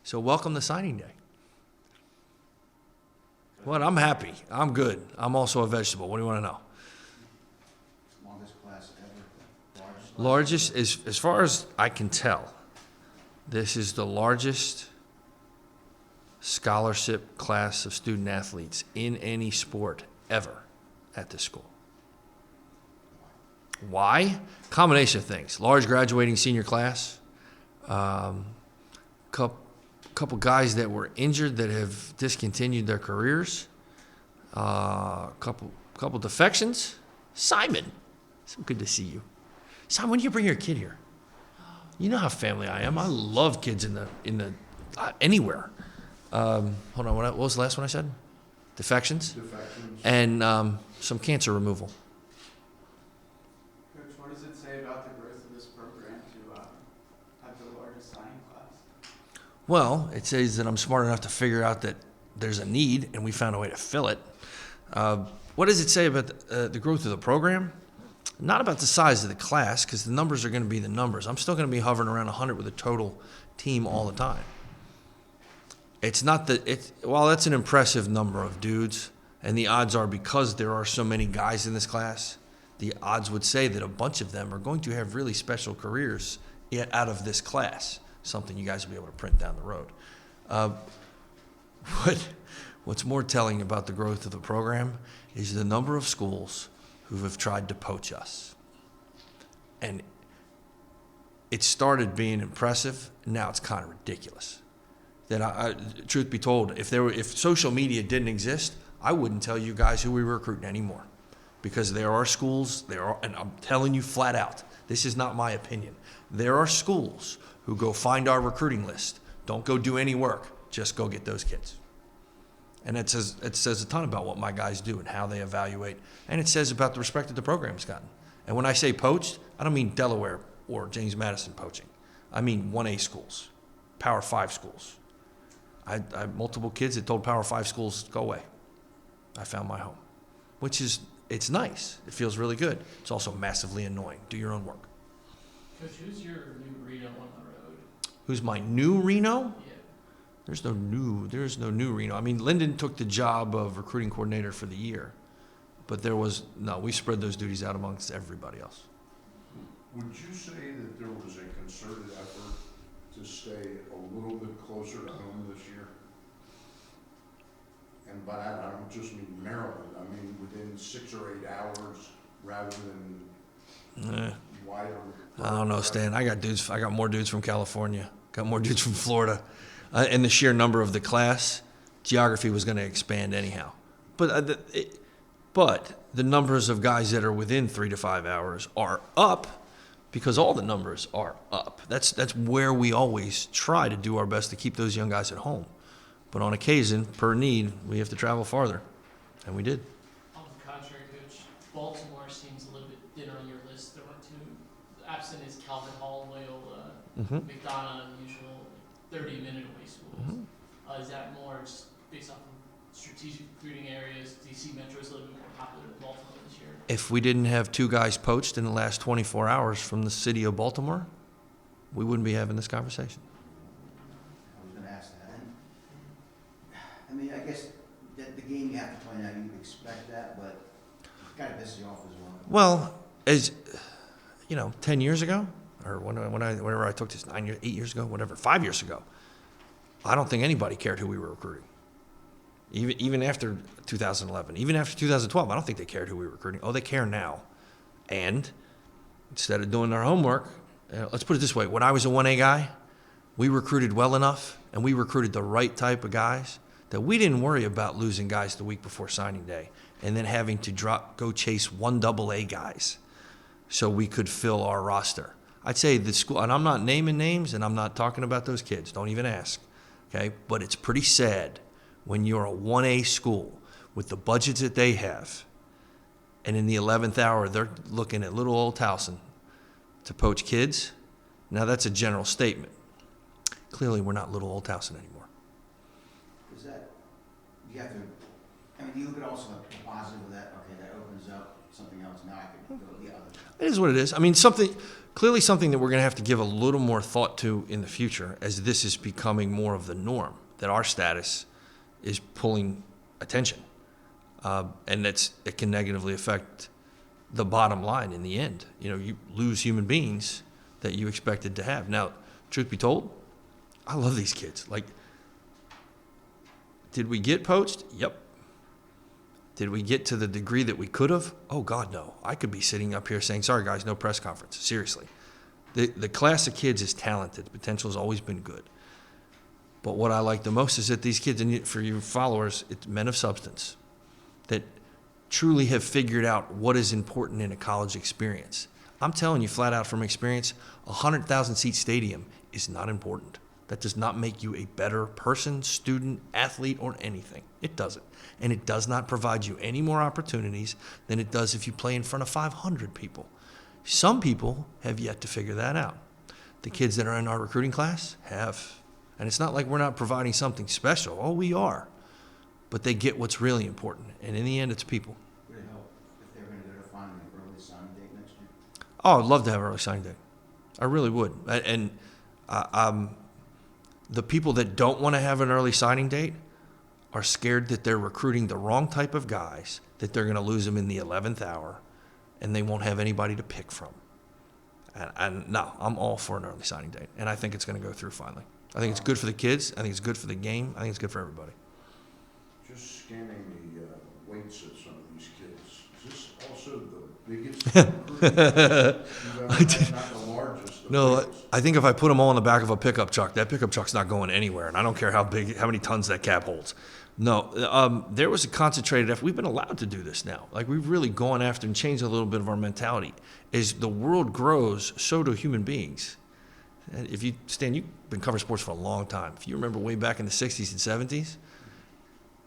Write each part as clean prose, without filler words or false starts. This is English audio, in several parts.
So welcome to signing day. Well, I'm happy. I'm good. I'm also a vegetable. What do you want to know? Longest class ever. Largest, as far as I can tell, this is the largest scholarship class of student athletes in any sport ever at this school. Why? Combination of things. Large graduating senior class. Couple guys that were injured that have discontinued their careers. Couple defections. Simon, so good to see you. Simon, when do you bring your kid here? You know how family I am. I love kids in the anywhere. Hold on, what was the last one I said? Defections. And some cancer removal. Coach, what does it say about the growth of this program to have the largest signing class? Well, it says that I'm smart enough to figure out that there's a need, and we found a way to fill it. What does it say about the growth of the program? Not about the size of the class, because the numbers are going to be the numbers. I'm still going to be hovering around 100 with a total team all the time. It's not that while that's an impressive number of dudes, and the odds are because there are so many guys in this class, the odds would say that a bunch of them are going to have really special careers out of this class, something you guys will be able to print down the road. What's more telling about the growth of the program is the number of schools who have tried to poach us. And it started being impressive, now it's kind of ridiculous. That truth be told, if social media didn't exist, I wouldn't tell you guys who we were recruiting anymore. Because there are schools, and I'm telling you flat out, this is not my opinion. There are schools who go find our recruiting list. Don't go do any work, just go get those kids. And it says a ton about what my guys do and how they evaluate. And it says about the respect that the program's gotten. And when I say poached, I don't mean Delaware or James Madison poaching. I mean 1A schools, Power 5 schools. I have multiple kids that told Power 5 schools, go away. I found my home, it's nice. It feels really good. It's also massively annoying. Do your own work. Coach, who's your new Reno on the road? Who's my new Reno? Yeah. There's no new Reno. I mean, Lyndon took the job of recruiting coordinator for the year, but we spread those duties out amongst everybody else. Would you say that there was a concerted effort to stay a little bit closer to home this year? And by that, I don't just mean Maryland, I mean within 6 or 8 hours rather than wider. I don't know, Stan. I got more dudes from California, got more dudes from Florida. And the sheer number of the class, geography was going to expand anyhow. But the numbers of guys that are within 3 to 5 hours are up because all the numbers are up. That's where we always try to do our best to keep those young guys at home. But on occasion, per need, we have to travel farther, and we did. On the contrary, Coach, Baltimore seems a little bit thinner on your list. There were two. Absent is Calvin Hall, Loyola, McDonough, usual 30-minute away schools. Is that more just based off of strategic recruiting areas? Do you see Metro's a little bit more popular than Baltimore this year? If we didn't have 2 guys poached in the last 24 hours from the city of Baltimore, we wouldn't be having this conversation. I was going to ask that. I mean, I guess that the game you have to point out, you expect that, but it's got to piss you off as well. Well, as you know, 10 years ago, or whenever I took this 8 years ago, whatever, 5 years ago, I don't think anybody cared who we were recruiting. Even after 2011, even after 2012, I don't think they cared who we were recruiting. Oh, they care now. And instead of doing their homework, let's put it this way. When I was a 1A guy, we recruited well enough, and we recruited the right type of guys that we didn't worry about losing guys the week before signing day and then having to go chase 1 AA guys so we could fill our roster. I'd say the school, and I'm not naming names, and I'm not talking about those kids. Don't even ask, okay? But it's pretty sad when you're a 1A school with the budgets that they have, and in the 11th hour, they're looking at little old Towson to poach kids. Now, that's a general statement. Clearly, we're not little old Towson anymore. Is that, you have to, I mean, do you look at also the positive of that? Okay, that opens up something else, now I could go the other. It is what it is. I mean, clearly something that we're going to have to give a little more thought to in the future as this is becoming more of the norm, that our status is pulling attention. And it can negatively affect the bottom line in the end. You know, you lose human beings that you expected to have. Now, truth be told, I love these kids. Like, did we get poached? Yep. Did we get to the degree that we could have? Oh, God, no. I could be sitting up here saying, sorry, guys, no press conference. Seriously. The class of kids is talented. The potential has always been good. But what I like the most is that these kids, and for you followers, it's men of substance that truly have figured out what is important in a college experience. I'm telling you flat out from experience, a 100,000-seat stadium is not important. That does not make you a better person, student, athlete, or anything. It doesn't. And it does not provide you any more opportunities than it does if you play in front of 500 people. Some people have yet to figure that out. The kids that are in our recruiting class have. And it's not like we're not providing something special. Oh, we are. But they get what's really important. And in the end, it's people. Would it help if they were going to go to find an early signing date next year? Oh, I'd love to have an early signing day. I really would. And the people that don't want to have an early signing date are scared that they're recruiting the wrong type of guys, that they're going to lose them in the 11th hour, and they won't have anybody to pick from. And no, I'm all for an early signing date, and I think it's going to go through finally. I think it's good for the kids. I think it's good for the game. I think it's good for everybody. Just scanning the weights of some of these kids, is this also the biggest recruiting you've ever had, not the largest? The No, biggest? I think if I put them all in the back of a pickup truck, that pickup truck's not going anywhere, and I don't care how many tons that cab holds. No, there was a concentrated effort. We've been allowed to do this now. Like, we've really gone after and changed a little bit of our mentality. As the world grows, so do human beings. And if you, Stan, you've been covering sports for a long time. If you remember way back in the 60s and 70s,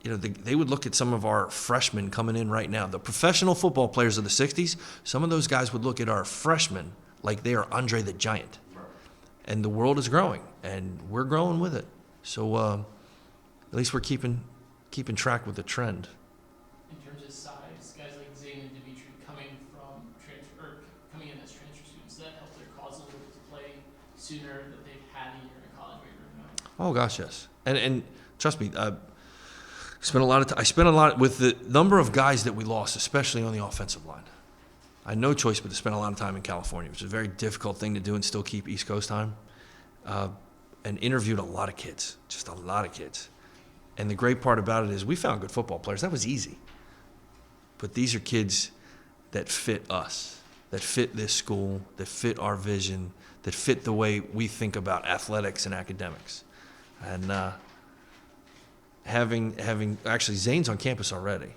you know, they would look at some of our freshmen coming in right now. The professional football players of the 60s, some of those guys would look at our freshmen like they are Andre the Giant. And the world is growing, and we're growing with it. So at least we're keeping track with the trend. In terms of size, guys like Zane and Dimitri coming in as transfer students, that helped their cause a little bit to play sooner that they've had a year in college where you're going. Oh gosh, yes. And trust me, I spent a lot with the number of guys that we lost, especially on the offensive line. I had no choice but to spend a lot of time in California, which is a very difficult thing to do and still keep East Coast time. And interviewed a lot of kids, just a lot of kids. And the great part about it is we found good football players. That was easy. But these are kids that fit us, that fit this school, that fit our vision, that fit the way we think about athletics and academics. And having actually, Zane's on campus already.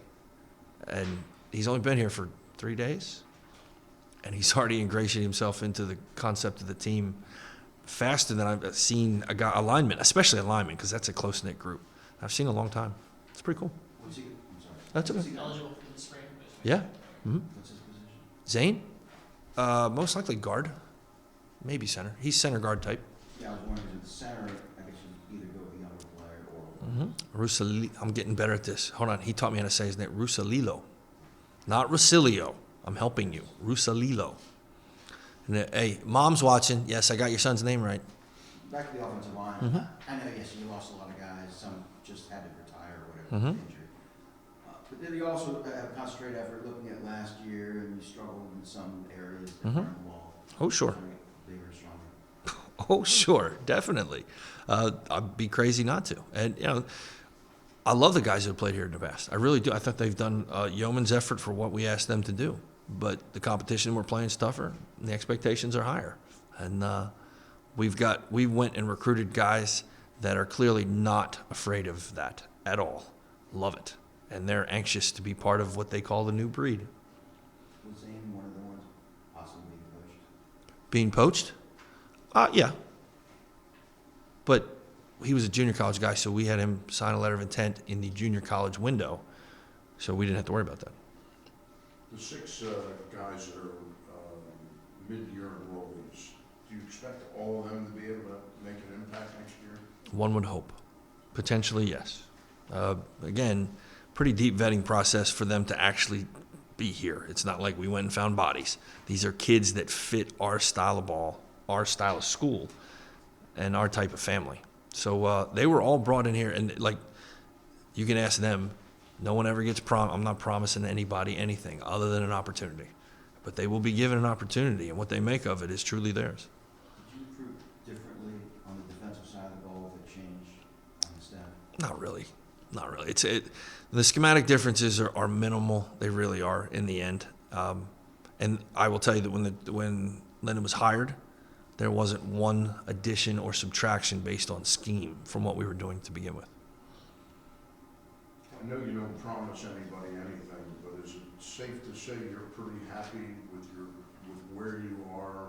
And he's only been here for 3 days. And he's already ingratiated himself into the concept of the team faster than I've seen a lineman, especially a lineman, because that's a close-knit group. I've seen in a long time. It's pretty cool. What's he, I'm sorry. That's okay. What's he- Eligible for the spring. Yeah. Mm-hmm. What's his position? Zane? Most likely guard. Maybe center. He's center guard type. Yeah, I was wondering, in the center, I guess you either go with a younger player or. Mm-hmm. I'm getting better at this. Hold on. He taught me how to say his name. Rusalilo. Not Rusilio. I'm helping you. Rusalilo. And hey, mom's watching. Yes, I got your son's name right. Back to the offensive line. Mhm. I know, yes, you lost a lot of guys. Some just had to retire or whatever, Mhm. injured. But then you also have a concentrated effort looking at last year, and you struggled in some areas that Mhm. were on the wall. Oh, sure. Trying to get bigger and stronger. Oh, sure. Definitely. I'd be crazy not to. And, you know, I love the guys who have played here in the past. I really do. I thought they've done a yeoman's effort for what we asked them to do. But the competition we're playing is tougher, and the expectations are higher. And we went and recruited guys that are clearly not afraid of that at all. Love it. And they're anxious to be part of what they call the new breed. Was Zane one of the ones possibly being coached? Being poached? Yeah. But he was a junior college guy, so we had him sign a letter of intent in the junior college window, so we didn't have to worry about that. The 6 guys that are mid-year enrollees, do you expect all of them to be able to make an impact next year? One would hope. Potentially, yes. Again, pretty deep vetting process for them to actually be here. It's not like we went and found bodies. These are kids that fit our style of ball, our style of school, and our type of family. So they were all brought in here, and like you can ask them. No one ever gets I'm not promising anybody anything other than an opportunity, but they will be given an opportunity, and what they make of it is truly theirs. Did you recruit differently on the defensive side of the ball with a change on the staff? Not really. The schematic differences are minimal. They really are in the end. And I will tell you that when Lyndon was hired, there wasn't one addition or subtraction based on scheme from what we were doing to begin with. I know you don't promise anybody anything, but is it safe to say you're pretty happy with where you are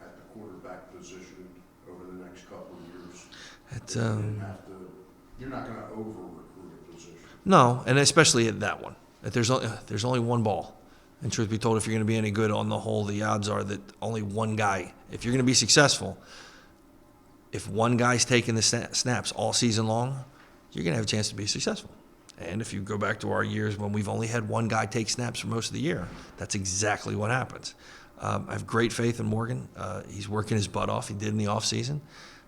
at the quarterback position over the next couple of years? You're not going to over-recruit a position. No, and especially at that one. That there's only one ball. And truth be told, if you're going to be any good on the whole, the odds are that only one guy, if you're going to be successful, if one guy's taking the snaps all season long, you're going to have a chance to be successful. And if you go back to our years when we've only had one guy take snaps for most of the year, that's exactly what happens. I have great faith in Morgan. He's working his butt off. He did in the offseason.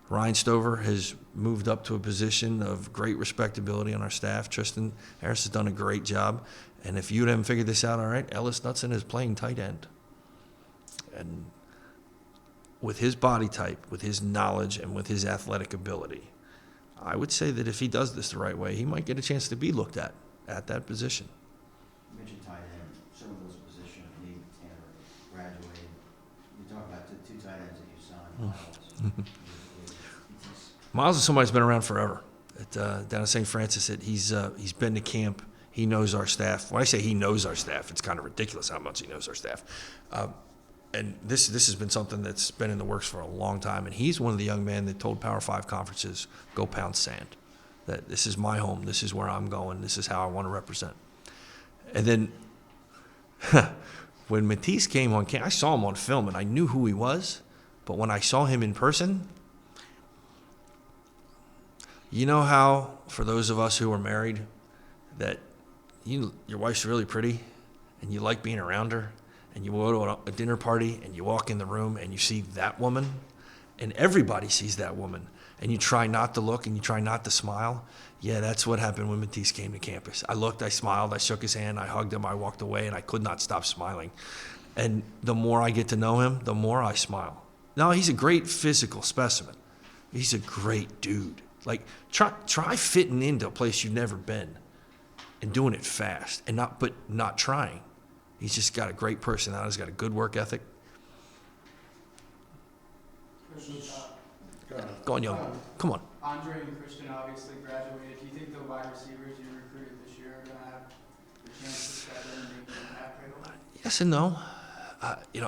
Ryan Stover has moved up to a position of great respectability on our staff. Tristan Harris has done a great job. And if you haven't figured this out, all right, Ellis Knutson is playing tight end. And with his body type, with his knowledge, and with his athletic ability, I would say that if he does this the right way, he might get a chance to be looked at that position. You mentioned tight end, some of those positions, maybe Tanner graduated. You talk about the two tight ends that you signed, Miles is somebody who's been around forever. Down at St. Francis, he's been to camp. He knows our staff. When I say he knows our staff, it's kind of ridiculous how much he knows our staff. And this has been something that's been in the works for a long time. And he's one of the young men that told Power 5 conferences, go pound sand. That this is my home. This is where I'm going. This is how I want to represent. And then when Matisse came on camp, I saw him on film and I knew who he was. But when I saw him in person, you know how, for those of us who are married, that your wife's really pretty and you like being around her, and you go to a dinner party and you walk in the room and you see that woman, and everybody sees that woman, and you try not to look and you try not to smile. Yeah, that's what happened when Matisse came to campus. I looked, I smiled, I shook his hand, I hugged him, I walked away, and I could not stop smiling. And the more I get to know him, the more I smile. Now, he's a great physical specimen. He's a great dude. Like, try fitting into a place you've never been and doing it fast and not trying. He's just got a great personality. He's got a good work ethic. Go on, young. Come on. Andre and Christian obviously graduated. Do you think the wide receivers you recruited this year are going to have the chance to step in and make an impact right away? Yes and no.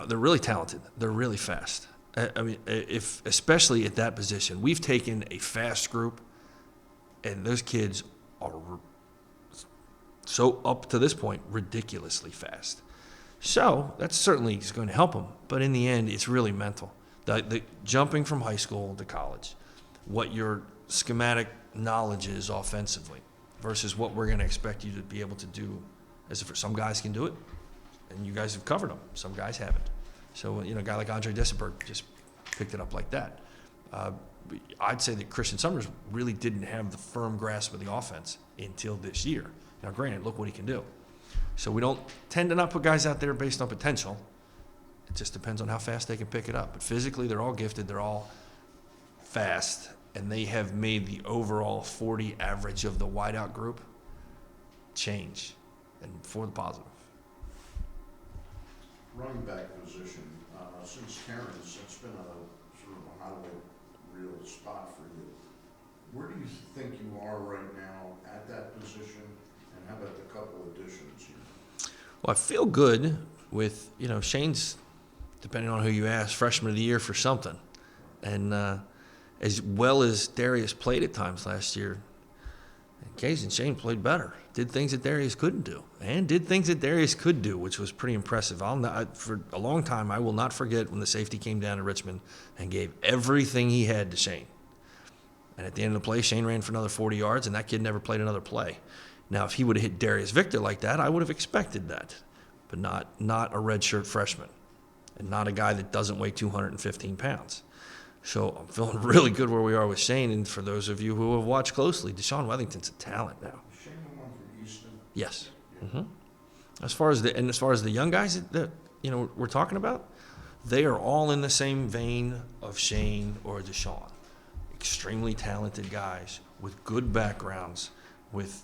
They're really talented. They're really fast. I mean, especially at that position, we've taken a fast group, and those kids are so up to this point ridiculously fast. So that's certainly going to help them. But in the end, it's really mental. The jumping from high school to college, what your schematic knowledge is offensively versus what we're going to expect you to be able to do. Some guys can do it, and you guys have covered them. Some guys haven't. So, a guy like Andre Dissenberg just picked it up like that. I'd say that Christian Summers really didn't have the firm grasp of the offense until this year. Now, granted, look what he can do. So we don't tend to not put guys out there based on potential. It just depends on how fast they can pick it up. But physically, they're all gifted. They're all fast. And they have made the overall 40 average of the wideout group change, and for the positive. Running back position, since Terrence, that's been a sort of a highlight real spot for you. Where do you think you are right now at that position, and how about the couple additions here? Well, I feel good with, Shane's, depending on who you ask, freshman of the year for something. And as well as Darius played at times last year, occasionally Shane played better, did things that Darius couldn't do, and did things that Darius could do, which was pretty impressive. For a long time, I will not forget when the safety came down to Richmond and gave everything he had to Shane. And at the end of the play, Shane ran for another 40 yards, and that kid never played another play. Now, if he would have hit Darius Victor like that, I would have expected that. but not a redshirt freshman, and not a guy that doesn't weigh 215 pounds. So I'm feeling really good where we are with Shane. And for those of you who have watched closely, Deshaun Weathington's a talent now. Shane, the one from Easton? Yes. hmm As far as the young guys that we're talking about, they are all in the same vein of Shane or Deshaun. Extremely talented guys with good backgrounds, with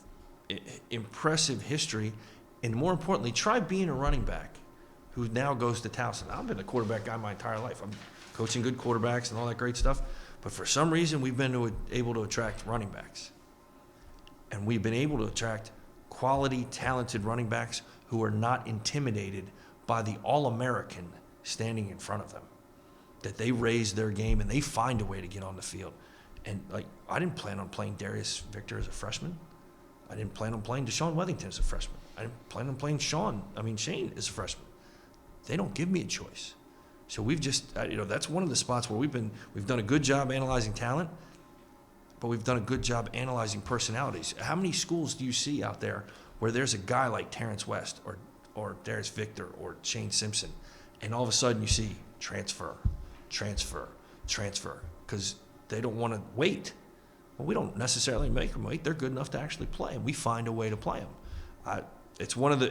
impressive history, and more importantly, try being a running back who now goes to Towson. I've been a quarterback guy my entire life. I'm coaching good quarterbacks and all that great stuff, but for some reason we've been able to attract running backs, and we've been able to attract quality, talented running backs who are not intimidated by the All-American standing in front of them, that they raise their game and they find a way to get on the field. And I didn't plan on playing Darius Victor as a freshman. I didn't plan on playing Deshaun Weathington as a freshman. I didn't plan on playing Shane as a freshman. They don't give me a choice. So we've just, that's one of the spots where we've done a good job analyzing talent, but we've done a good job analyzing personalities. How many schools do you see out there where there's a guy like Terrence West or Darius Victor or Shane Simpson, and all of a sudden you see transfer, because they don't want to wait. Well, we don't necessarily make them wait. They're good enough to actually play, and we find a way to play them. It's one of the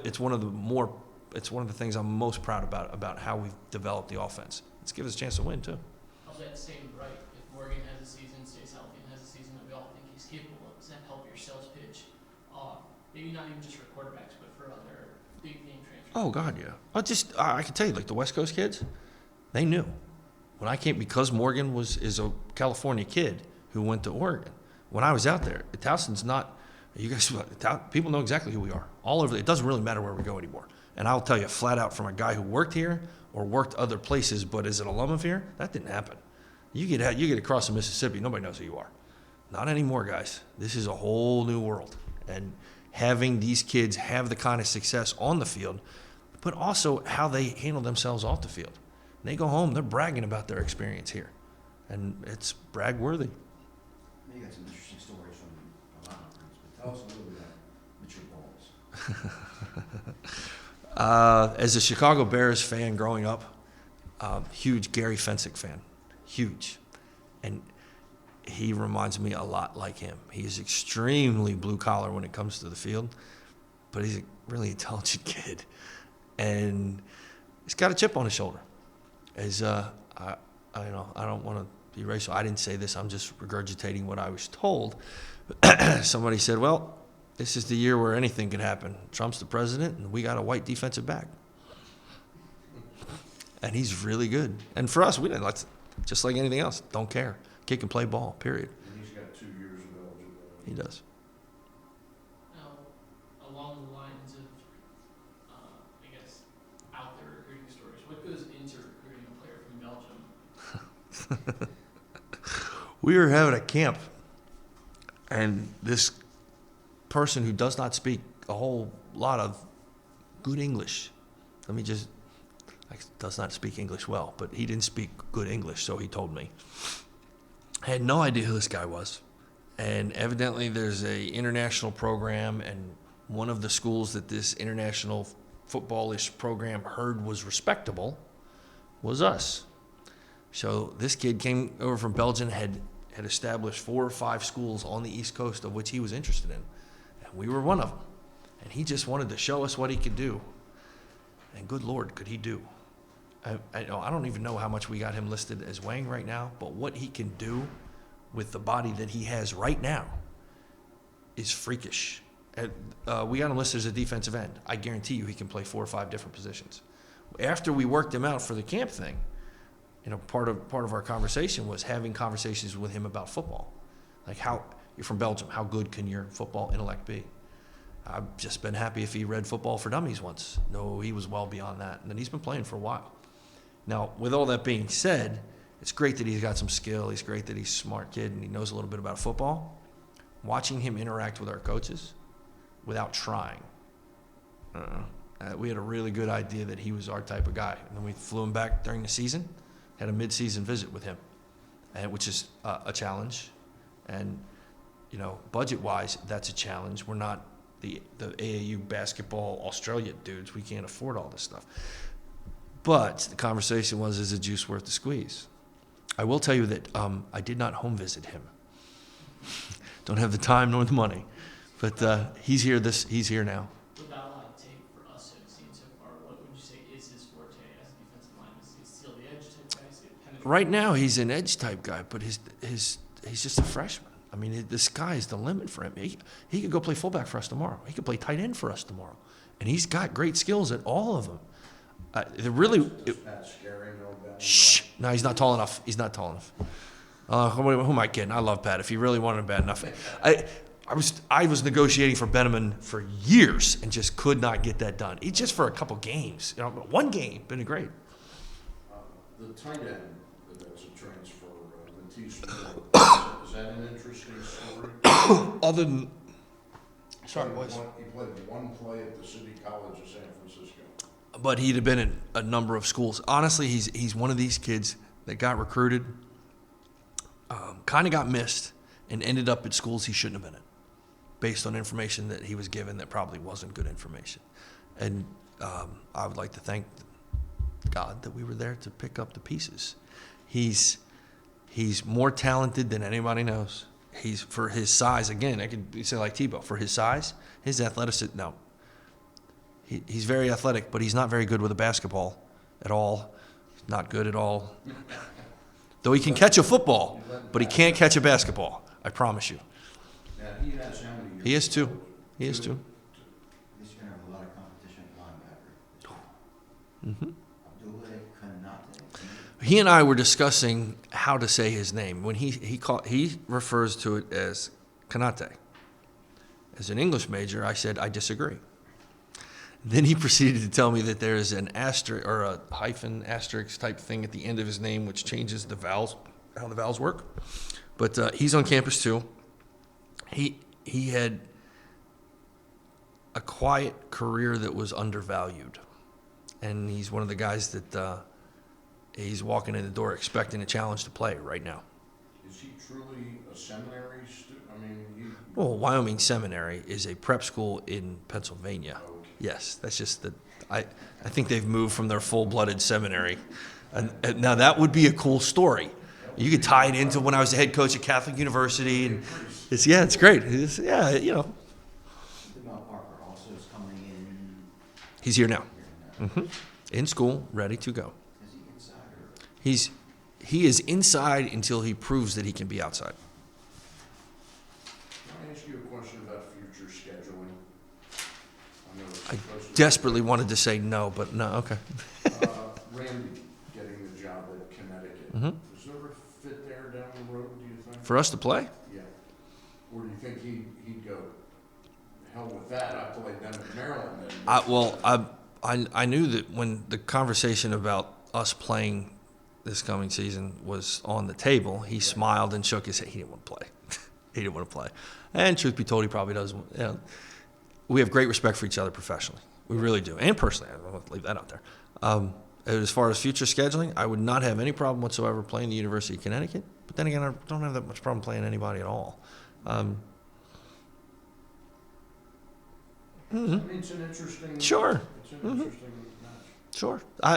things I'm most proud about how we've developed the offense. It's given us a chance to win too. Also, at the same right, if Morgan has a season, stays healthy, and has a season that we all think he's capable of, does that help your sales pitch? Maybe not even just for quarterbacks, but for other big name transfers. Oh God, yeah. I can tell you, like the West Coast kids, they knew when I came, because Morgan is a California kid who went to Oregon. When I was out there, Towson's not. You guys, people know exactly who we are. All over. It doesn't really matter where we go anymore. And I'll tell you flat out, from a guy who worked here or worked other places, but is an alum of here, that didn't happen. You get across the Mississippi, nobody knows who you are. Not anymore, guys. This is a whole new world. And having these kids have the kind of success on the field, but also how they handle themselves off the field. They go home, they're bragging about their experience here. And it's brag worthy. You got some interesting stories from a lot of things, but tell us a little bit about Mitchell Balls. As a Chicago Bears fan growing up, huge Gary Fensick fan, huge. And he reminds me a lot like him. He is extremely blue collar when it comes to the field, but he's a really intelligent kid. And he's got a chip on his shoulder. I don't want to be racial. I didn't say this. I'm just regurgitating what I was told. Somebody said, well, this is the year where anything can happen. Trump's the president, and we got a white defensive back. And he's really good. And for us, we didn't. Just like anything else, don't care. Kid can play ball, period. And he's got 2 years of eligibility. He does. Now, along the lines of, out there recruiting stories, what goes into recruiting a player from Belgium? We were having a camp, and this person who does not speak a whole lot of good English, does not speak English well, but he didn't speak good English, so he told me. I had no idea who this guy was. And evidently there's a international program, and one of the schools that this international football-ish program heard was respectable was us. So this kid came over from Belgium, had established 4 or 5 schools on the East Coast of which he was interested in. And we were one of them. And he just wanted to show us what he could do. And good Lord, could he do. I don't even know how much we got him listed as weighing right now, but what he can do with the body that he has right now is freakish. We got him listed as a defensive end. I guarantee you he can play 4 or 5 different positions. After we worked him out for the camp thing, part of our conversation was having conversations with him about football. Like, how you're from Belgium, how good can your football intellect be? I've just been happy if he read Football for Dummies once. No, he was well beyond that. And then he's been playing for a while. Now, with all that being said, it's great that he's got some skill. He's great that he's a smart kid and he knows a little bit about football. Watching him interact with our coaches without trying, we had a really good idea that he was our type of guy. And then we flew him back during the season, had a mid-season visit with him, which is a challenge. And, budget-wise, that's a challenge. We're not the AAU basketball Australia dudes. We can't afford all this stuff. But the conversation was, is the juice worth the squeeze? I will tell you that I did not home visit him. Don't have the time nor the money. But he's here now. Without a lot of tape for us to have seen so far, what would you say is his forte as a defensive lineman? Is he still the edge type guy? Is he a penetrator? Right now, he's an edge type guy, but he's just a freshman. I mean, the sky is the limit for him. He could go play fullback for us tomorrow. He could play tight end for us tomorrow. And he's got great skills at all of them. Does Pat Scary know about him? Shh. No, he's not tall enough. He's not tall enough. Who am I kidding? I love Pat. If he really wanted him bad enough. I was negotiating for Benjamin for years and just could not get that done. It's just for a couple games. One game, been great. The tight end that's a transfer, Matisse, is that an interesting story? Other than, He played one play at the City College of San Francisco. but he'd have been in a number of schools. Honestly, he's one of these kids that got recruited, kind of got missed, and ended up at schools he shouldn't have been at, based on information that he was given that probably wasn't good information. And I would like to thank God that we were there to pick up the pieces. He's more talented than anybody knows. He's, for his size, again, I could say like Tebow, for his size, his athleticism, no. He's very athletic, but he's not very good with a basketball at all. Not good at all. Though he can catch a football, but he can't catch a basketball. I promise you. Now, he has how many years? He is too. He is too. At least you're gonna have a lot of competition at linebacker. Mm-hmm. Abdullah Kanate. He and I were discussing how to say his name. When he refers to it as Kanate. As an English major, I said I disagree. Then he proceeded to tell me that there is an asterisk or a hyphen asterisk type thing at the end of his name, which changes the vowels, how the vowels work. But he's on campus too. He had a quiet career that was undervalued, and he's one of the guys that he's walking in the door expecting a challenge to play right now. Is he truly a seminary student? I mean, Well, Wyoming Seminary is a prep school in Pennsylvania. Okay. Yes, that's just that. I think they've moved from their full-blooded seminary. And now that would be a cool story. You could tie it into when I was the head coach at Catholic University, and it's great. Jamal Parker also is coming in. He's here now, Here. in school, ready to go. Is he inside or? He is inside until he proves that he can be outside. Can I ask you a question about future scheduling? I know it's I supposed to be- desperately wanted to say no, but no. Okay. Randy getting the job at Connecticut. Mhm. Does there ever fit there down the road, do you think? For us to play, Yeah. Or do you think he'd go, hell with that, I played them in Maryland. I knew that when the conversation about us playing this coming season was on the table, he smiled and shook his head. He didn't want to play. He didn't want to play. And truth be told, he probably doesn't. You know, we have great respect for each other professionally. We really do. And personally, I want to leave that out there. As far as future scheduling, I would not have any problem whatsoever playing the University of Connecticut. But then again, I don't have that much problem playing anybody at all. I mean, it's an interesting. Sure. It's an interesting match. Sure. You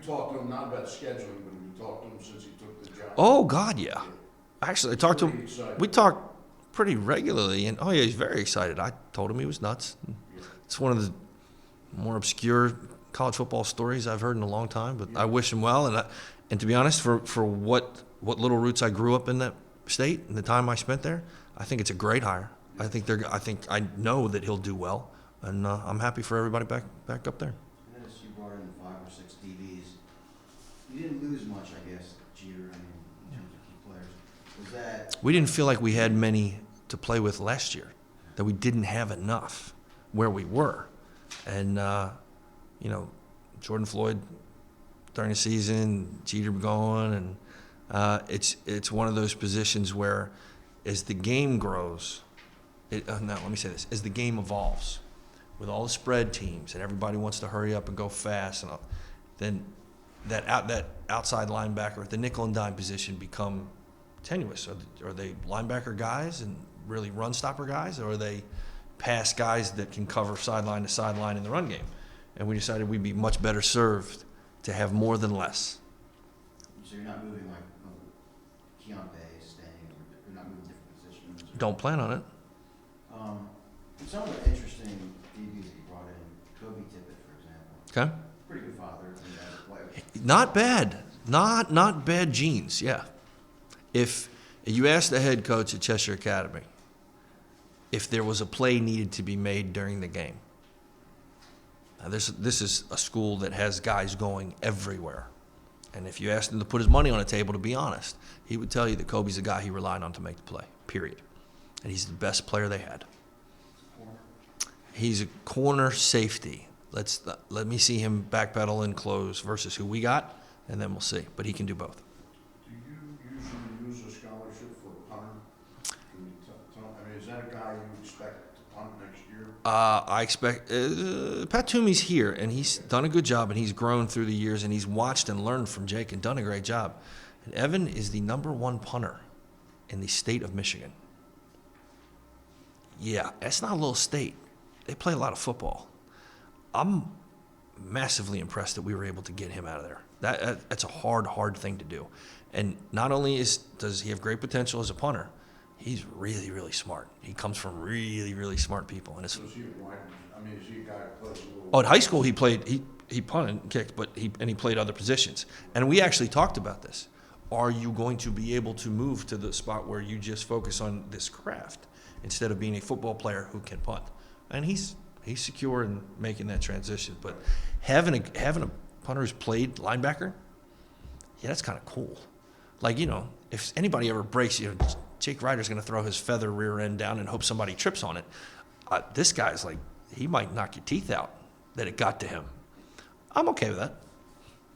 talked to him not about scheduling, but you talked to him since he took the job. Oh, God, yeah. Actually, I talked to Pretty him. excited. We talk pretty regularly, and he's very excited. I told him he was nuts. Yeah. It's one of the more obscure college football stories I've heard in a long time, but I wish him well. And to be honest, for what little roots I grew up in that state and the time I spent there, I think it's a great hire. I know that he'll do well, and I'm happy for everybody back up there. I noticed you brought in 5 or 6 DBs. You didn't lose much, I guess, Jeter, in terms of key players. Was that? We didn't feel like we had many to play with last year, that we didn't have enough where we were. And, Jordan Floyd during the season, Jeter gone, and it's one of those positions where as the game grows, let me say this, as the game evolves, with all the spread teams and everybody wants to hurry up and go fast, and then that outside linebacker at the nickel and dime position become tenuous. Are they linebacker guys and really run stopper guys, or are they past guys that can cover sideline to sideline in the run game. And we decided we'd be much better served to have more than less. So you're not moving like Keontae is staying, you're not moving different positions? Or, Don't plan on it. some of the interesting DBs that you brought in, Kobe Tippett, for example. Okay? Pretty good father as a player. Not bad. Not bad genes, yeah. If you ask the head coach at Cheshire Academy if there was a play needed to be made during the game. Now this is a school that has guys going everywhere. And if you asked him to put his money on the table, to be honest, he would tell you that Kobe's the guy he relied on to make the play, period. And he's the best player they had. He's a corner safety. Let me see him backpedal and close versus who we got, and then we'll see. But he can do both. Do you usually use a scholarship for a punter? Can you tell, I mean, is that a guy you expect to punt next year? I expect Pat Toomey's here, and he's done a good job, and he's grown through the years, and he's watched and learned from Jake and done a great job. And Evan is the #1 punter in the state of Michigan. Yeah, that's not a little state. They play a lot of football. I'm massively impressed that we were able to get him out of there. That's a hard thing to do. And not only does he have great potential as a punter, he's really, really smart. He comes from really, really smart people. And So is he a wide, I mean, is he a guy who plays a little? at high school he punted and kicked, but he played other positions. And we actually talked about this. Are you going to be able to move to the spot where you just focus on this craft instead of being a football player who can punt? And he's secure in making that transition. But having a punter who's played linebacker, yeah, that's kind of cool. Like, if anybody ever breaks, Jake Ryder's going to throw his feather rear end down and hope somebody trips on it. This guy's like, he might knock your teeth out that it got to him. I'm okay with that.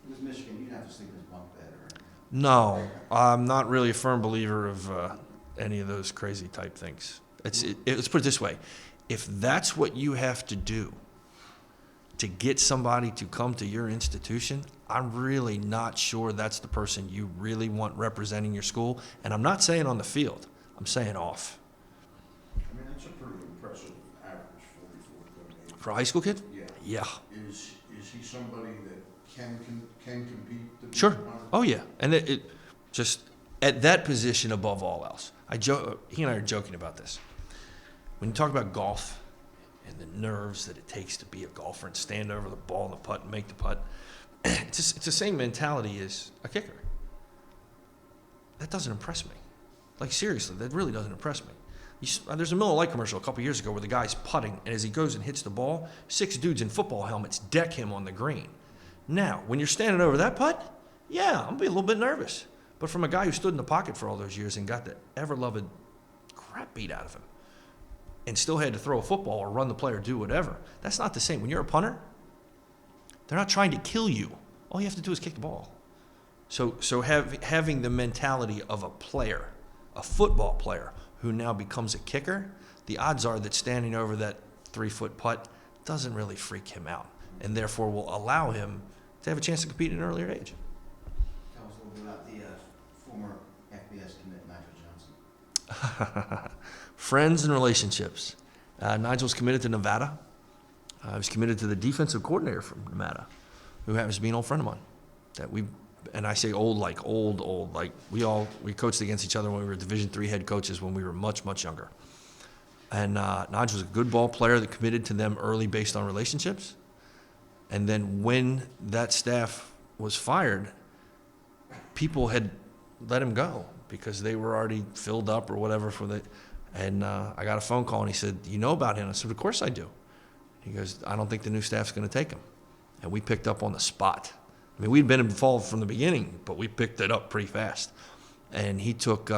With Michigan, you didn't have to sleep in his bunk bed or anything. No, I'm not really a firm believer of any of those crazy type things. Let's put it this way. If that's what you have to do to get somebody to come to your institution, I'm really not sure that's the person you really want representing your school. And I'm not saying on the field. I'm saying off. I mean, that's a pretty impressive average, 44.8. For a high school kid? Yeah. Yeah. Is he somebody that can compete? To be Sure. a punter? Oh, yeah. And it just at that position above all else. He and I are joking about this. When you talk about golf and the nerves that it takes to be a golfer and stand over the ball and the putt and make the putt, it's the same mentality as a kicker. That doesn't impress me. Like, seriously, that really doesn't impress me. There's a Miller Lite commercial a couple years ago where the guy's putting, and as he goes and hits the ball, 6 dudes in football helmets deck him on the green. Now, when you're standing over that putt, yeah, I'm going to be a little bit nervous. But from a guy who stood in the pocket for all those years and got the ever-loved crap beat out of him and still had to throw a football or run the play or do whatever, that's not the same. When you're a punter, they're not trying to kill you. All you have to do is kick the ball. So having the mentality of a player, a football player, who now becomes a kicker, the odds are that standing over that 3-foot putt doesn't really freak him out, and therefore will allow him to have a chance to compete at an earlier age. Tell us a little bit about the former FBS commit, Nigel Johnson. Friends and relationships. Nigel's committed to Nevada. I was committed to the defensive coordinator from Nevada, who happens to be an old friend of mine. And I say old, like old. Like we coached against each other when we were Division III head coaches when we were much, much younger. And Nigel was a good ball player that committed to them early based on relationships. And then when that staff was fired, people had let him go because they were already filled up or whatever for the. And I got a phone call, and he said, "You know about him?" I said, "Of course I do." He goes, "I don't think the new staff's going to take him." And we picked up on the spot. I mean, we'd been involved from the beginning, but we picked it up pretty fast. And he took,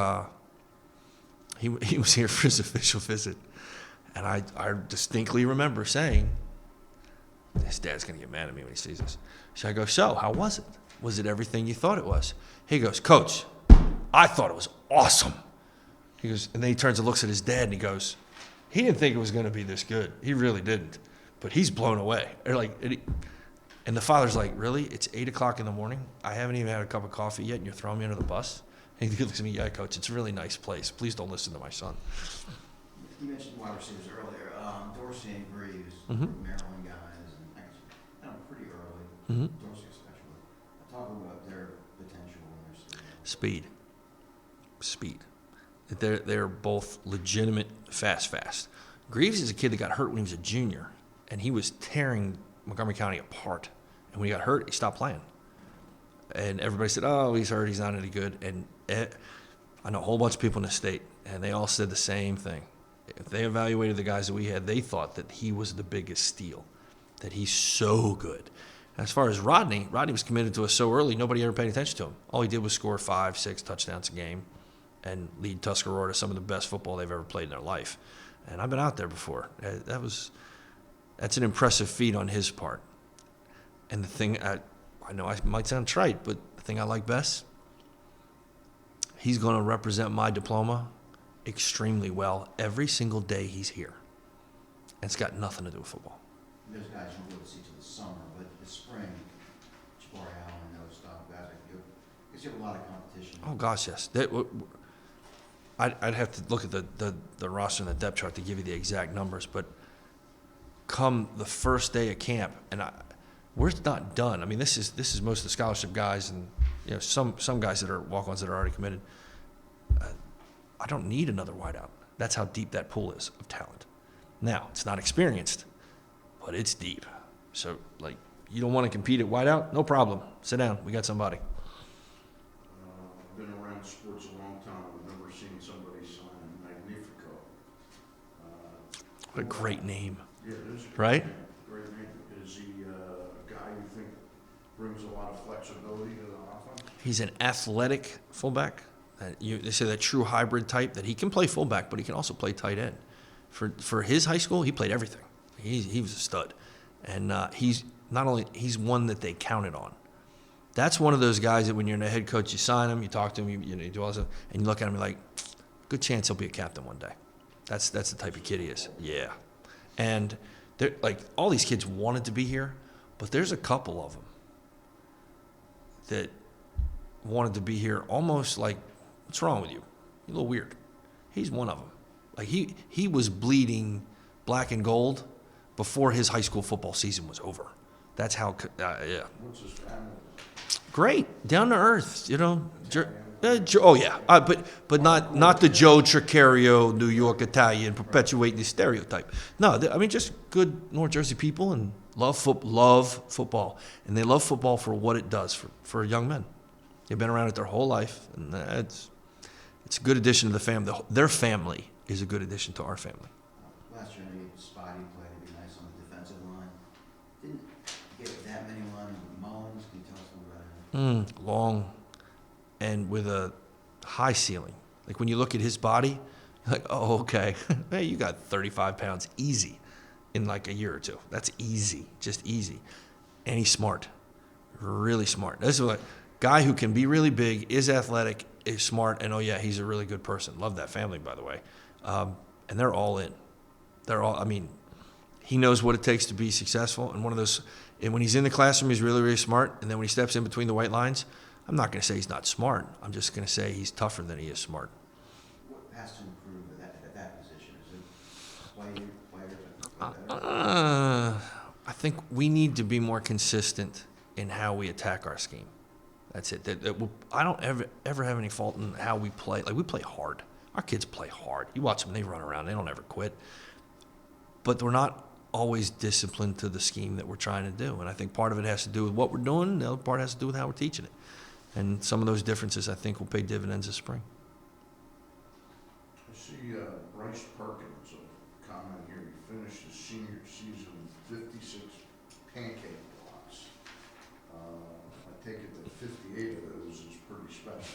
he was here for his official visit. And I distinctly remember saying, his dad's going to get mad at me when he sees this. So I go, "So, how was it? Was it everything you thought it was?" He goes, "Coach, I thought it was awesome." He goes, and then he turns and looks at his dad, and he goes, "He didn't think it was going to be this good. He really didn't. But he's blown away." And the father's like, "Really? It's 8 o'clock in the morning? I haven't even had a cup of coffee yet, and you're throwing me under the bus?" And he looks at me, "Yeah, Coach, it's a really nice place. Please don't listen to my son." You mentioned wide receivers earlier. Dorsey and Greaves, Mhm. Maryland guys, and I know pretty early. Mhm. Dorsey especially. Talk about their potential and their Speed. Speed. They're both legitimate fast. Greaves is a kid that got hurt when he was a junior, and he was tearing Montgomery County apart. And when he got hurt, he stopped playing. And everybody said, "Oh, he's hurt. He's not any good." And I know a whole bunch of people in the state, and they all said the same thing. If they evaluated the guys that we had, they thought that he was the biggest steal, that he's so good. As far as Rodney was committed to us so early, nobody ever paid attention to him. All he did was score 5, 6 touchdowns a game and lead Tuscarora to some of the best football they've ever played in their life. And I've been out there before. That's an impressive feat on his part. And the thing, I know I might sound trite, but the thing I like best, he's going to represent my diploma extremely well every single day he's here. And it's got nothing to do with football. There's guys you won't be able to see till the summer, but the spring, Jabari Allen, those stuff, guys like you, because you have a lot of competition. Oh, gosh, yes. I'd have to look at the roster and the depth chart to give you the exact numbers, but come the first day of camp, and we're not done. I mean, this is most of the scholarship guys, and some guys that are walk-ons that are already committed. I don't need another wideout. That's how deep that pool is of talent. Now, it's not experienced, but it's deep. So, you don't want to compete at wideout? No problem. Sit down. We got somebody. I've been around sports a long time. I've never seen somebody sign Magnifico. What a great name. Yeah, it is a great Right? name. Great name. Is he a guy you think brings a lot of flexibility to the offense? He's an athletic fullback. They say that true hybrid type, that he can play fullback, but he can also play tight end. For his high school, he played everything. He was a stud. And he's one that they counted on. That's one of those guys that when you're in a head coach, you sign him, you talk to him, you do all this, and you look at him and you're like, good chance he'll be a captain one day. That's the type of kid he is. Yeah. And all these kids wanted to be here, but there's a couple of them that wanted to be here almost like, what's wrong with you? You're a little weird. He's one of them. He was bleeding black and gold before his high school football season was over. That's how, yeah. What's his family? Great, down to earth, oh yeah, but not the Joe Tricarico, New York Italian, perpetuating the stereotype. No, just good North Jersey people and love football, and they love football for what it does for young men. They've been around it their whole life, and it's a good addition to the family. Their family is a good addition to our family. Last year, Spidey played to be nice on the defensive line. Didn't get that many lines with Mullins. Can you tell us a little about him? Long and with a high ceiling. Like when you look at his body, you're like, oh, okay. Hey, you got 35 pounds easy in like a year or two. That's easy, just easy. And he's smart, really smart. This is a guy who can be really big, is athletic, is smart, and oh yeah, he's a really good person. Love that family, by the way. And they're all in. He knows what it takes to be successful. And and when he's in the classroom, he's really, really smart. And then when he steps in between the white lines, I'm not going to say he's not smart. I'm just going to say he's tougher than he is smart. What has to improve at that position? Is it players? I think we need to be more consistent in how we attack our scheme. That's it. I don't ever have any fault in how we play. We play hard. Our kids play hard. You watch them, they run around. They don't ever quit. But we're not always disciplined to the scheme that we're trying to do. And I think part of it has to do with what we're doing. The other part has to do with how we're teaching it. And some of those differences, I think, will pay dividends this spring. I see Bryce Perkins, a comment here. He finished his senior season with 56 pancake blocks. I take it that 58 of those is pretty special.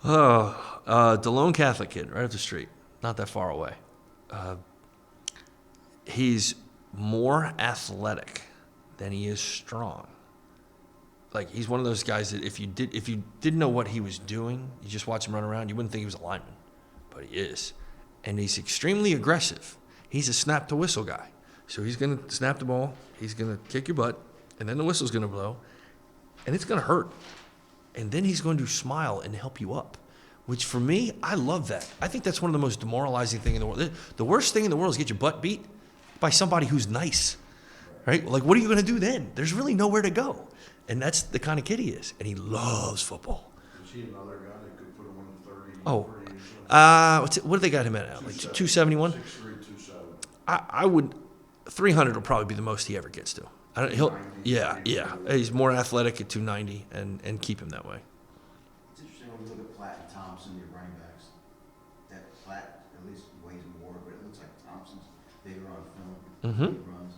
DeLone Catholic kid, right up the street, not that far away. He's more athletic than he is strong. He's one of those guys that if you didn't know what he was doing, you just watch him run around, you wouldn't think he was a lineman, but he is. And he's extremely aggressive. He's a snap to whistle guy. So he's going to snap the ball, he's going to kick your butt, and then the whistle's going to blow, and it's going to hurt. And then he's going to smile and help you up, which for me, I love that. I think that's one of the most demoralizing things in the world. The worst thing in the world is get your butt beat by somebody who's nice, right? Like, what are you going to do then? There's really nowhere to go. And that's the kind of kid he is. And he loves football. Is he another guy that could put him on 30? Oh, 30 or what do they got him at now? Like 271? 6'3", 270. I would, 300 will probably be the most he ever gets to. Yeah. He's more athletic at 290 and keep him that way. It's interesting when you look at Platt and Thompson, your running backs, that Platt at least weighs more, but it looks like Thompson's bigger on film. Mm-hmm. He runs.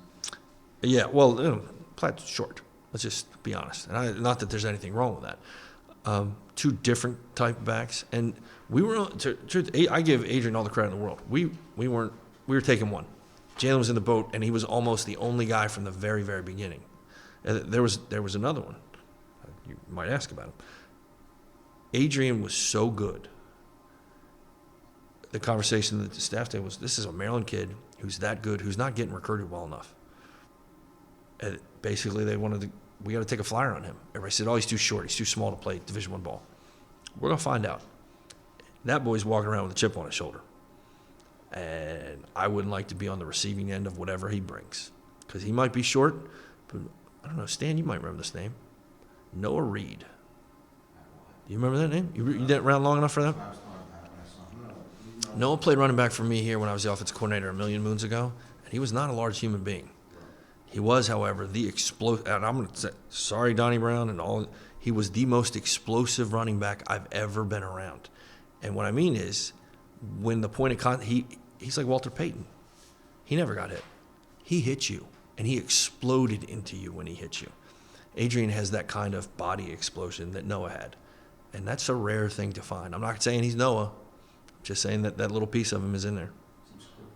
Yeah, well, Platt's short. Let's just be honest. And not that there's anything wrong with that. Two different type of backs. And we were, I give Adrian all the credit in the world. We were taking one. Jalen was in the boat, and he was almost the only guy from the very, very beginning. And there was another one. You might ask about him. Adrian was so good. The conversation that the staff did was, this is a Maryland kid who's that good, who's not getting recruited well enough. And basically, we got to take a flyer on him. Everybody said, oh, he's too short. He's too small to play Division I ball. We're going to find out. That boy's walking around with a chip on his shoulder. And I wouldn't like to be on the receiving end of whatever he brings. Because he might be short, but I don't know. Stan, you might remember this name. Noah Reed. Do you remember that name? You didn't around long enough for that? I was talking about it when I saw him. Noah played running back for me here when I was the offensive coordinator a million moons ago. And he was not a large human being. He was, however, the explosive, and I'm going to say, sorry, Donnie Brown and all, he was the most explosive running back I've ever been around. And what I mean is, when the point of contact, he's like Walter Payton. He never got hit. He hit you, and he exploded into you when he hit you. Adrian has that kind of body explosion that Noah had. And that's a rare thing to find. I'm not saying he's Noah. I'm just saying that little piece of him is in there. Seems quicker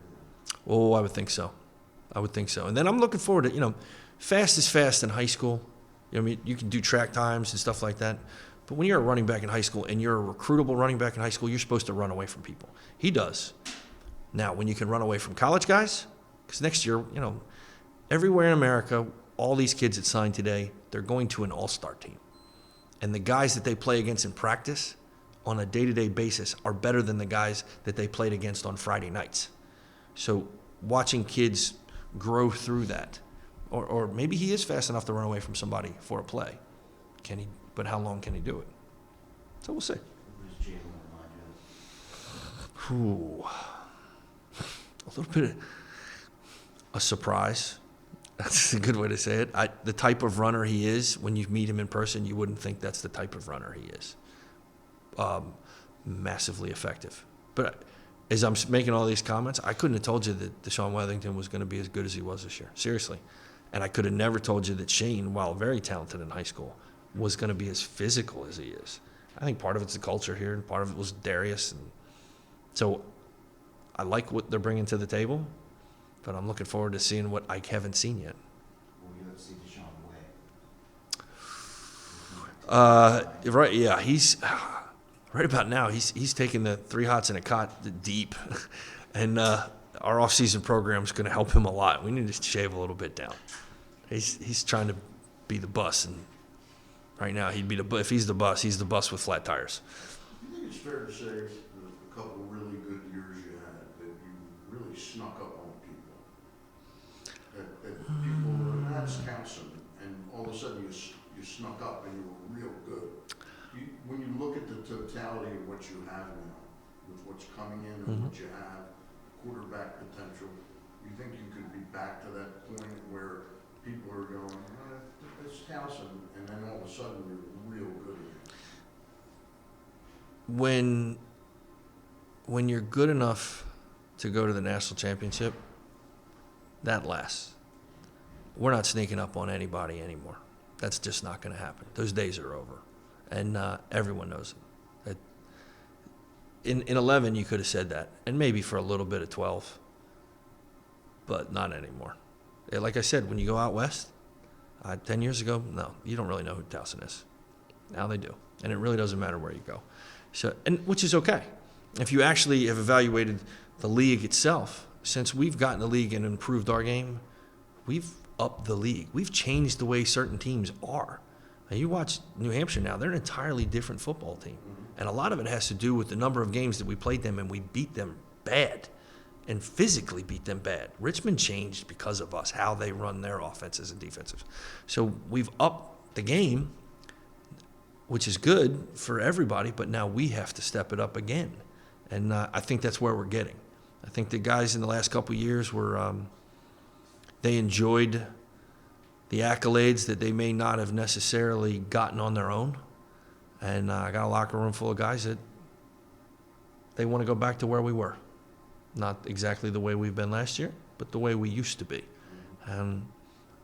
than. Oh, I would think so. And then I'm looking forward to, fast is fast in high school. I mean, you can do track times and stuff like that. But when you're a running back in high school and you're a recruitable running back in high school, you're supposed to run away from people. He does. Now, when you can run away from college guys, because next year, everywhere in America, all these kids that signed today, they're going to an all-star team. And the guys that they play against in practice on a day-to-day basis are better than the guys that they played against on Friday nights. So watching kids grow through that. Or maybe he is fast enough to run away from somebody for a play. Can he? But how long can he do it? So we'll see. What does Jalen remind you of? Ooh. A little bit of a surprise. That's a good way to say it. The type of runner he is, when you meet him in person, you wouldn't think that's the type of runner he is. Massively effective. But as I'm making all these comments, I couldn't have told you that Deshaun Weathington was going to be as good as he was this year. Seriously. And I could have never told you that Shane, while very talented in high school, was going to be as physical as he is. I think part of it's the culture here, and part of it was Darius. And so I like what they're bringing to the table, but I'm looking forward to seeing what I haven't seen yet. Will you ever see Deshaun Way? Right, yeah, he's right about now. He's taking the 3 hots in a cot deep, and our off-season program is going to help him a lot. We need to shave a little bit down. He's trying to be the bus, and right now he'd be if he's the bus with flat tires. Do you think it's fair to say the couple of really good years you had that you really snuck up on people? That people, and that's Towson, and all of a sudden you snuck up and you were real good. When you look at the totality of what you have now, with what's coming in and what you have, quarterback potential, you think you could be back to that point where people are going, it's Towson, and then all of a sudden you're real good again? When you're good enough to go to the national championship, that lasts. We're not sneaking up on anybody anymore. That's just not going to happen. Those days are over. And everyone knows it. In 11, you could have said that, and maybe for a little bit of 12, but not anymore. Like I said, when you go out west, 10 years ago, no, you don't really know who Towson is. Now they do, and it really doesn't matter where you go. So, and which is okay. If you actually have evaluated the league itself, since we've gotten the league and improved our game, we've upped the league. We've changed the way certain teams are. Now, you watch New Hampshire now, they're an entirely different football team. And a lot of it has to do with the number of games that we played them and we beat them bad and physically beat them bad. Richmond changed because of us, how they run their offenses and defenses. So we've upped the game, which is good for everybody, but now we have to step it up again. And I think that's where we're getting. I think the guys in the last couple of years were, they enjoyed the accolades that they may not have necessarily gotten on their own. And I got a locker room full of guys that they want to go back to where we were. Not exactly the way we've been last year, but the way we used to be. And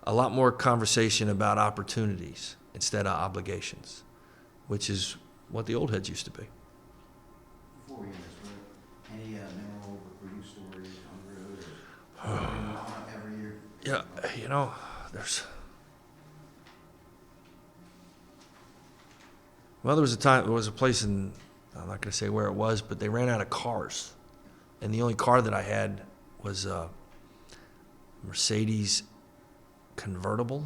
a lot more conversation about opportunities instead of obligations, which is what the old heads used to be. Before we end this, were any memorable recruiting stories on the road or every year? Yeah, there was a place in, I'm not going to say where it was, but they ran out of cars. And the only car that I had was a Mercedes convertible,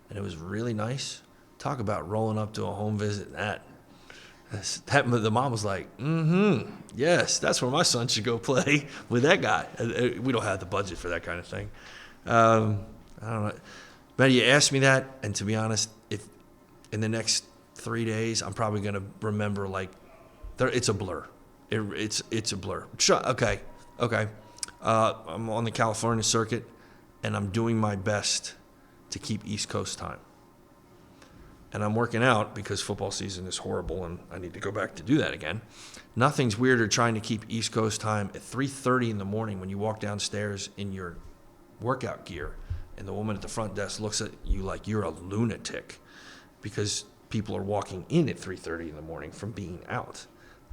and it was really nice. Talk about rolling up to a home visit. The mom was like, yes, that's where my son should go play with that guy. We don't have the budget for that kind of thing. I don't know. But you asked me that, and to be honest, if in the next 3 days, I'm probably going to remember, it's a blur. It's a blur. Okay. I'm on the California circuit, and I'm doing my best to keep East Coast time. And I'm working out because football season is horrible, and I need to go back to do that again. Nothing's weirder trying to keep East Coast time at 3:30 in the morning when you walk downstairs in your workout gear, and the woman at the front desk looks at you like you're a lunatic because people are walking in at 3:30 in the morning from being out.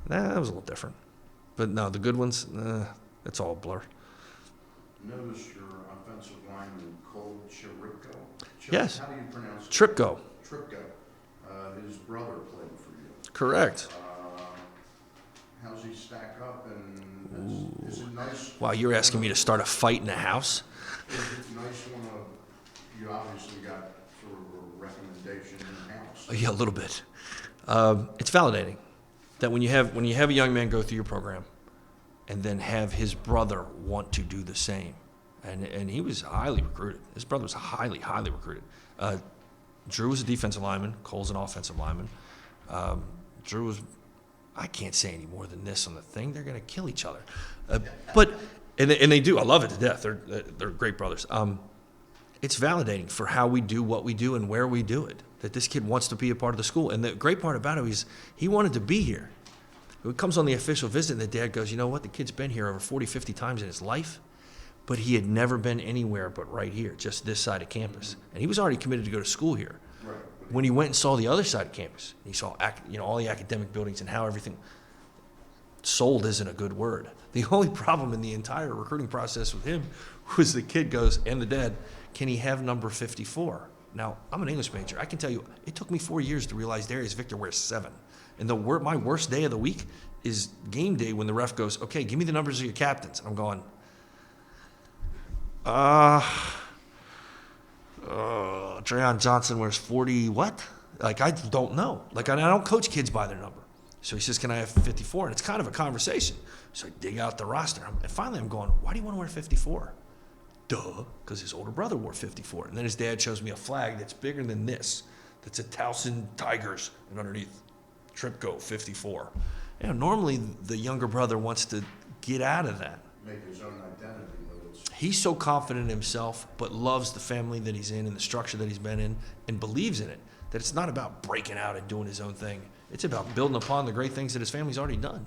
That was a little different. But no, the good ones, it's all a blur. Notice your offensive lineman, Cole Chiripko. Yes. How do you pronounce it? Tripko. Tripko. His brother played for you. Correct. How's he stack up, and is it nice? Wow, you're asking me to start a fight in the house? Is it nice when you obviously got sort of a recommendation in-house? Yeah, a little bit. It's validating that when you have a young man go through your program and then have his brother want to do the same, and he was highly recruited. His brother was highly recruited. Drew was a defensive lineman. Cole's an offensive lineman. Drew was, I can't say any more than this on the thing. They're going to kill each other. But they do. I love it to death. They're great brothers. It's validating for how we do what we do and where we do it, that this kid wants to be a part of the school. And the great part about it is he wanted to be here. He comes on the official visit, and the dad goes, you know what? The kid's been here over 40, 50 times in his life, but he had never been anywhere but right here, just this side of campus. And he was already committed to go to school here. Right. When he went and saw the other side of campus, he saw all the academic buildings and how everything sold isn't a good word. The only problem in the entire recruiting process with him was the kid goes, and the dad, can he have number 54? Now, I'm an English major. I can tell you, it took me 4 years to realize Darius Victor wears 7. And my worst day of the week is game day when the ref goes, okay, give me the numbers of your captains. And I'm going, Dreon Johnson wears 40 what? I don't know. I don't coach kids by their number. So he says, can I have 54? And it's kind of a conversation. So I dig out the roster. And finally I'm going, why do you want to wear 54? Duh, because his older brother wore 54. And then his dad shows me a flag that's bigger than this. That's a Towson Tigers, and underneath, Tripko 54. Normally the younger brother wants to get out of that. Make his own identity, but it's... He's so confident in himself, but loves the family that he's in and the structure that he's been in and believes in it, that it's not about breaking out and doing his own thing. It's about building upon the great things that his family's already done.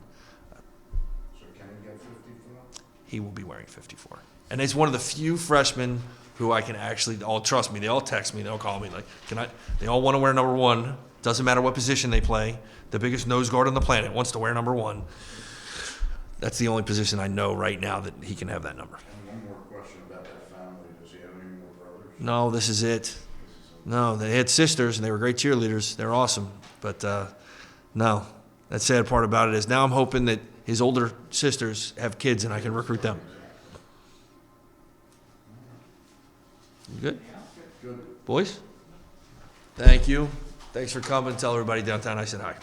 So can he get 54? He will be wearing 54. And it's one of the few freshmen who I can actually, trust me, they all text me, they'll call me, they all want to wear number 1. Doesn't matter what position they play. The biggest nose guard on the planet wants to wear number 1. That's the only position I know right now that he can have that number. And one more question about that family. Does he have any more brothers? No, this is it. No, they had sisters, and they were great cheerleaders. They're awesome. But no, that sad part about it is now I'm hoping that his older sisters have kids and I can recruit them. You good? Good. Boys? Thank you. Thanks for coming. Tell everybody downtown I said hi.